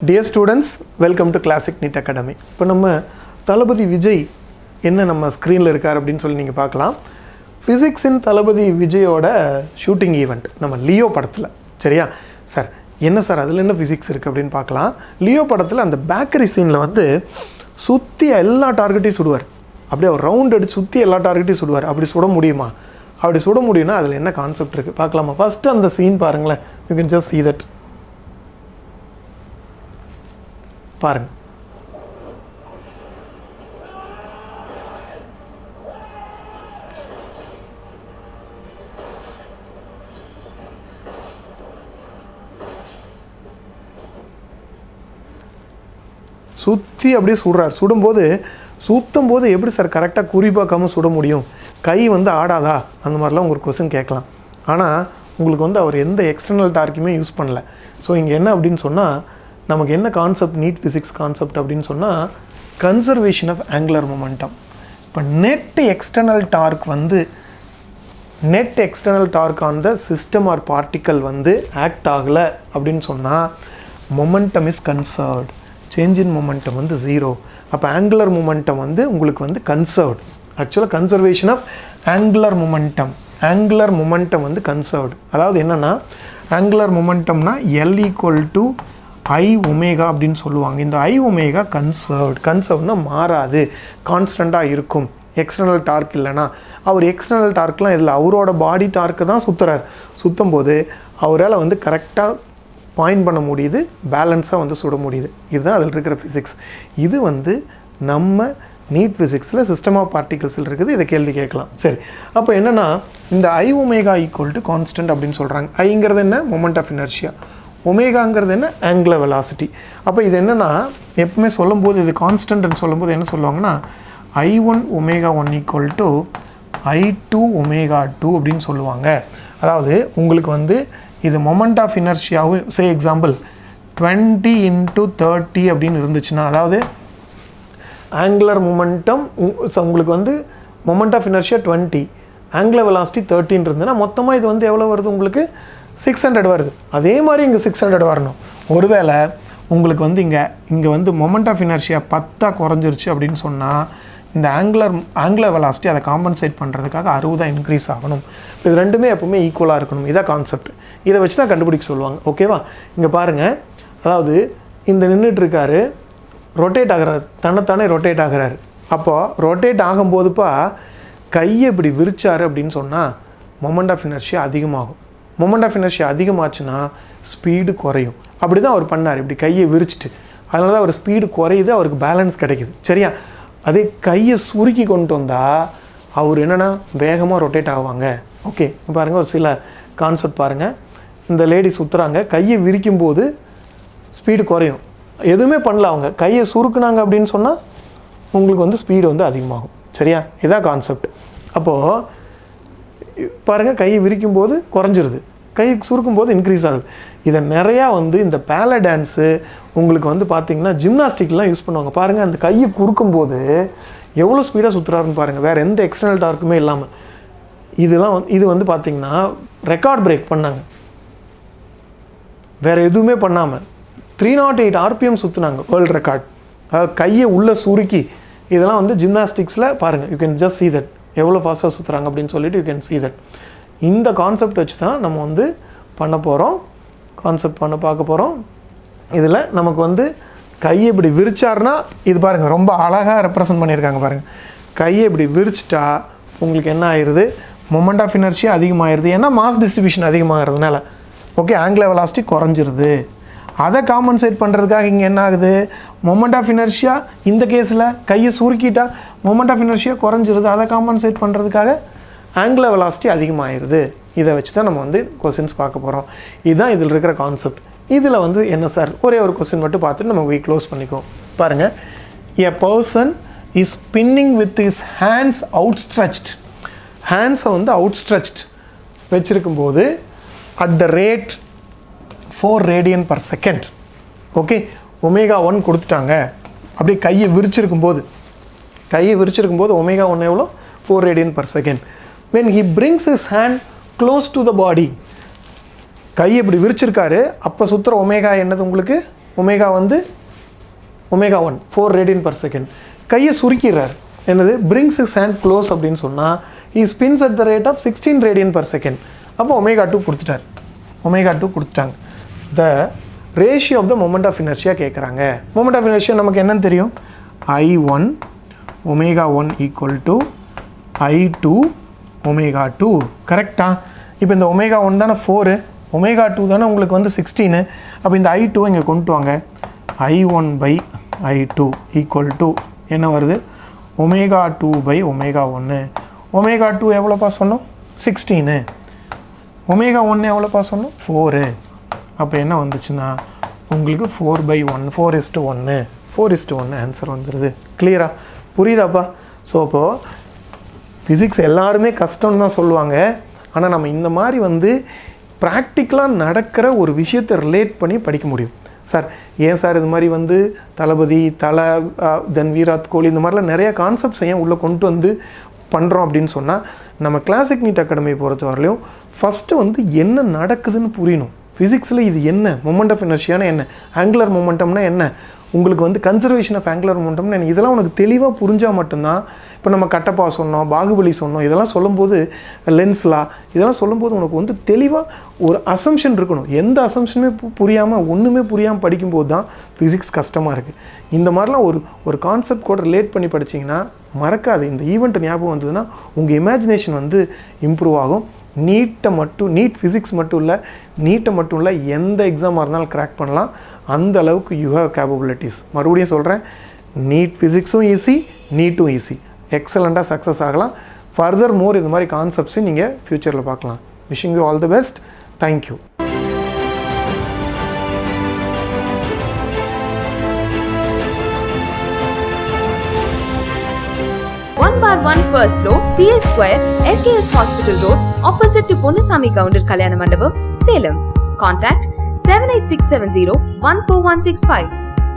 Dear students, welcome to Classic NEET Academy. இப்போ நம்ம தளபதி விஜய் என்ன நம்ம ஸ்க்ரீனில் இருக்கார் அப்படின்னு சொல்லி நீங்கள் பார்க்கலாம். ஃபிசிக்ஸின் தளபதி விஜயோட ஷூட்டிங் ஈவெண்ட் நம்ம லியோ படத்தில். சரியா சார், என்ன சார் அதில் என்ன ஃபிசிக்ஸ் இருக்குது அப்படின்னு பார்க்கலாம். லியோ படத்தில் அந்த பேக்கரி சீனில் வந்து சுற்றி எல்லா டார்கெட்டையும் சுடுவார். அப்படியே அவர் ரவுண்ட் அடித்து சுற்றி எல்லா டார்கெட்டையும் சுடுவார். அப்படி சுட முடியுமா? அப்படி சுட முடியும்னா அதில் என்ன கான்செப்ட் இருக்குது பார்க்கலாமா? ஃபஸ்ட்டு அந்த சீன் பாருங்களேன். You can just see that. பாருங்க, சுற்றி அப்படியே சுடுறார். சுடும்போது சுற்றும் போது எப்படி சார் கரெக்டாக குறி பார்க்காம சுட முடியும்? கை வந்து ஆடாதா? அந்த மாதிரிலாம் உங்களுக்கு கொஸ்டின் கேட்கலாம். ஆனால் உங்களுக்கு வந்து அவர் எந்த எக்ஸ்டர்னல் டார்க்குமே யூஸ் பண்ணல. ஸோ இங்கே என்ன அப்படின்னு சொன்னால், நமக்கு என்ன கான்செப்ட், நீட் ஃபிசிக்ஸ் கான்செப்ட் அப்படின்னு சொன்னால், கன்சர்வேஷன் ஆஃப் ஆங்குலர் மொமெண்டம். இப்போ நெட் எக்ஸ்டர்னல் டார்க் வந்து net external torque on the system or particle வந்து ஆக்ட் ஆகலை அப்படின்னு சொன்னால் momentum is conserved. Change in momentum வந்து 0. அப்போ ஆங்குலர் மொமெண்டம் வந்து உங்களுக்கு வந்து கன்சர்வ்டு. ஆக்சுவலாக கன்சர்வேஷன் ஆஃப் ஆங்குலர் மொமெண்டம் வந்து கன்சர்வ்டு. அதாவது என்னென்னா, ஆங்குலர் மொமெண்டம்னா L = I ஒமேகா அப்படின்னு சொல்லுவாங்க. இந்த I ஒமேகா கன்சர்வ்னா மாறாது, கான்ஸ்டண்ட்டாக இருக்கும். எக்ஸ்டர்னல் டார்க் இல்லைனா, அவர் எக்ஸ்டர்னல் டார்க்லாம் இதில் அவரோட பாடி டார்க்கு தான் சுற்றுறார். சுற்றும் போது அவரால் வந்து கரெக்டாக பாயிண்ட் பண்ண முடியுது, பேலன்ஸாக வந்து சுட முடியுது. இதுதான் அதில் இருக்கிற ஃபிசிக்ஸ். இது வந்து நம்ம நீட் ஃபிசிக்ஸில் சிஸ்டம் ஆஃப் பார்ட்டிகல்ஸில் இருக்குது. இதை கேள்வி கேட்கலாம். சரி, அப்போ என்னென்னா, இந்த I ஒமேகா = கான்ஸ்டன்ட் அப்படின்னு சொல்கிறாங்க. ஐங்கிறது என்ன? Moment of inertia. ஒமேகாங்கிறது என்ன? Angular velocity. அப்போ இது என்னென்னா, எப்பவுமே சொல்லும்போது இது கான்ஸ்டன்ட்னு சொல்லும்போது என்ன சொல்லுவாங்கன்னா, I1 ω1 = I2 ω2 அப்படின்னு சொல்லுவாங்க. அதாவது உங்களுக்கு வந்து இது மொமெண்ட் ஆஃப் இனர்ஷியாவும் சே எக்ஸாம்பிள் 20 × 30 அப்படின்னு இருந்துச்சுன்னா, அதாவது ஆங்குலர் மொமெண்டம் உங்களுக்கு வந்து moment of inertia 20, angular velocity 13 இருந்ததுன்னா மொத்தமாக இது வந்து எவ்வளோ வருது? உங்களுக்கு 600 வருது. அதே மாதிரி இங்கே 600 வரணும். ஒருவேளை உங்களுக்கு வந்து இங்கே வந்து மொமெண்ட் ஆஃப் இனர்ஷியா 10 குறைஞ்சிருச்சு அப்படின்னு சொன்னால், இந்த ஆங்குலர் வெலாசிட்டி அதை காம்பன்சேட் பண்ணுறதுக்காக 60 இன்க்ரீஸ் ஆகணும். இது ரெண்டுமே எப்பவுமே ஈக்குவலாக இருக்கணும். இதான் கான்செப்ட். இதை வச்சு தான் கண்டுபிடிக்க சொல்லுவாங்க. ஓகேவா? இங்கே பாருங்கள், அதாவது இந்த நின்றுட்டு இருக்காரு, ரொட்டேட் ஆகிறார், தன்னைத்தானே ரொட்டேட் ஆகிறாரு. அப்போது ரொட்டேட் ஆகும்போதுப்பா கையை இப்படி விரிச்சார் அப்படின்னு சொன்னால் மொமெண்ட் ஆஃப் இனர்ஷியா அதிகமாகும். மொமெண்ட் ஆஃப் இனர்ஷியா அதிகமாச்சுன்னா ஸ்பீடு குறையும். அப்படி தான் அவர் பண்ணார், இப்படி கையை விரிச்சிட்டு. அதனால தான் அவர் ஸ்பீடு குறையுது, அவருக்கு பேலன்ஸ் கிடைக்குது. சரியா? அதே கையை சுருக்கி கொண்டு வந்தால் அவர் என்னென்னா வேகமாக ரொட்டேட் ஆகுவாங்க. ஓகே, பாருங்கள், ஒரு சில கான்செப்ட் பாருங்கள். இந்த லேடி சுற்றுறாங்க, கையை விரிக்கும் போது ஸ்பீடு குறையும். எதுவுமே பண்ணல, அவங்க கையை சுருக்குனாங்க அப்படின்னு சொன்னால் உங்களுக்கு வந்து ஸ்பீடு வந்து அதிகமாகும். சரியா? இதான் கான்செப்ட். அப்போது பாருங்கள், கையை விரிக்கும் போது குறைஞ்சிருது, கை சுருக்கும் போது இன்க்ரீஸ் ஆகுது. இதை நிறையா வந்து இந்த பேல டான்ஸு உங்களுக்கு வந்து பார்த்திங்கன்னா ஜிம்னாஸ்டிக்லாம் யூஸ் பண்ணுவாங்க. பாருங்கள், அந்த கையை குறுக்கும் போது எவ்வளோ ஸ்பீடாக சுற்றுறாருன்னு பாருங்கள், வேறு எந்த எக்ஸ்டர்னல் டார்க்குமே இல்லாமல். இது வந்து பார்த்திங்கன்னா ரெக்கார்ட் பிரேக் பண்ணாங்க, வேறு எதுவுமே பண்ணாமல் 308 RPM சுற்றுனாங்க, வேர்ல்டு ரெக்கார்ட். அதாவது கையை உள்ளே சுருக்கி. இதெல்லாம் வந்து ஜிம்னாஸ்டிக்ஸில் பாருங்கள், you can just see that எவ்வளோ ஃபாஸ்ட்டாக சுற்றுறாங்க அப்படின்னு சொல்லிட்டு யூ கேன் see that. இந்த கான்செப்ட் வச்சு தான் நம்ம வந்து பண்ண போகிறோம், பார்க்க போகிறோம். இதில் நமக்கு வந்து கையை இப்படி விரிச்சார்னா, இது பாருங்கள் ரொம்ப அழகாக ரெப்ரசன்ட் பண்ணியிருக்காங்க. பாருங்கள், கையை இப்படி விரிச்சிட்டா உங்களுக்கு என்ன ஆயிடுது? மொமெண்ட் ஆஃப் இனர்ஷியா அதிகமாகிடுது. ஏன்னா மாஸ் டிஸ்ட்ரிபியூஷன் அதிகமாகிறதுனால. ஓகே, ஆங்குலர் வெலாசிட்டி குறைஞ்சிருது. அதை காம்பன்சேட் பண்ணுறதுக்காக இங்கே என்ன ஆகுது? மொமெண்ட் ஆஃப் இனர்ஷியா இந்த கேஸில் கையை சுருக்கிட்டா மொமெண்ட் ஆஃப் இனர்ஷியா குறைஞ்சிருது. அதை காம்பன்சேட் பண்ணுறதுக்காக ஆங்குலர் வெலாசிட்டி அதிகமாகிடுது. இதை வச்சு தான் நம்ம வந்து கொஸ்டின்ஸ் பார்க்க போகிறோம். இதுதான் இதில் இருக்கிற கான்செப்ட். இதில் வந்து என்ன சார், ஒரே ஒரு கொஸ்டின் மட்டும் பார்த்துட்டு நம்ம க்ளோஸ் பண்ணிக்குவோம். பாருங்கள், a person is spinning with his hands outstretched. ஹேண்ட்ஸை வந்து அவுட்ஸ்ட்ரெச்ட் வச்சுருக்கும்போது at the rate 4 radian per second. Okay, ω1 கொடுத்துட்டாங்க. அப்படியே கையை விரிச்சிருக்கும் போது ω1 எவ்வளோ? 4 radian per second. when he brings his hand close to the body, கை இப்படி விரிச்சிருக்காரு, அப்போ சுற்றுற ஒமேகா என்னது உங்களுக்கு? ஒமேகா வந்து ஒமேகா 1 4 ரேடியன் பர் செகண்ட். கையை சுருக்கிறார், என்னது பிரிங்ஸ் இஸ் ஹேண்ட் க்ளோஸ் அப்படின்னு சொன்னால் he spins at the rate of 16 radian per second. அப்போ ஒமேகா 2 கொடுத்துட்டார், ஒமேகா 2 கொடுத்துட்டாங்க. The ratio of the moment of inertia கேட்குறாங்க. மொமெண்ட் ஆஃப் இனர்ஷியா நமக்கு என்னன்னு தெரியும், I1 omega 1 equal to I2 omega 2. கரெக்டா? இப்போ இந்த ஒமேகா 1 தானே 4, ஒமேகா 2 தானே உங்களுக்கு வந்து 16. அப்போ இந்த I2 இங்கே கொண்டு வாங்க, I1 by I2 equal to என்ன வருது, ஒமேகா 2 பை ஒமேகா 1. ஒமேகா 2 எவ்வளோப்பா சொன்னோம், 16. ஒமேகா 1 எவ்வளோப்பா சொன்னோம், 4. அப்போ என்ன வந்துச்சுன்னா உங்களுக்கு 4/1 4:1 4:1 ஆன்சர் வந்துடுது. கிளியரா? புரியுதாப்பா? ஸோ அப்போது ஃபிசிக்ஸ் எல்லாருமே கஷ்டம்னு தான் சொல்லுவாங்க. ஆனால் நம்ம இந்த மாதிரி வந்து ப்ராக்டிக்கலாக நடக்கிற ஒரு விஷயத்தை ரிலேட் பண்ணி படிக்க முடியும். சார் ஏன் சார் இது மாதிரி வந்து தளபதி தென் விராட் கோலி இந்த மாதிரிலாம் நிறையா கான்செப்ட்ஸ் ஏன் உள்ளே கொண்டு வந்து பண்ணுறோம் அப்படின்னு சொன்னால், நம்ம கிளாசிக் நீட் அகாடமி பொறுத்தவரையிலையும் ஃபஸ்ட்டு வந்து என்ன நடக்குதுன்னு புரியணும். ஃபிசிக்ஸில் இது என்ன, மொமெண்ட் ஆஃப் இனர்ஷியானா என்ன, ஆங்குலர் மொமெண்டம்னா என்ன, உங்களுக்கு வந்து கன்சர்வேஷன் ஆஃப் ஆங்குலர் மொமெண்டம்னா என்ன, இதெல்லாம் உனக்கு தெளிவாக புரிஞ்சால் மட்டும்தான். இப்போ நம்ம கட்டப்பா சொன்னோம், பாகுபலி சொன்னோம், இதெல்லாம் சொல்லும்போது லென்ஸ்லா இதெல்லாம் சொல்லும்போது உனக்கு வந்து தெளிவாக ஒரு அசம்ஷன் இருக்கணும். எந்த அசம்ஷனுமே புரியாமல் ஒன்றுமே புரியாமல் படிக்கும்போது தான் ஃபிசிக்ஸ் கஷ்டமாக இருக்குது. இந்த மாதிரிலாம் ஒரு கான்செப்ட் கூட ரிலேட் பண்ணி படிச்சிங்கன்னா மறக்காது. இந்த ஈவெண்ட் ஞாபகம் வந்ததுன்னா உங்கள் இமேஜினேஷன் வந்து இம்ப்ரூவ் ஆகும். நீட் ஃபிசிக்ஸ் மட்டும் இல்லை எந்த எக்ஸாமாக இருந்தாலும் கிராக் பண்ணலாம். அந்த அளவுக்கு யூ ஹேவ் கேப்பபிலிட்டிஸ். மறுபடியும் சொல்கிறேன், நீட் ஃபிசிக்ஸும் ஈஸி, நீட்டும் ஈஸி. எக்ஸலண்ட்டாக சக்ஸஸ் ஆகலாம். ஃபர்தர் மோர் இது மாதிரி கான்செப்ட்ஸையும் நீங்கள் ஃப்யூச்சரில் பார்க்கலாம். Wishing you all the best. Thank you. bar 1 first floor, PS Square, SKS Hospital Road, opposite to Ponnusami Counter, Kalyanamandapam, Salem. Contact 78670 14165.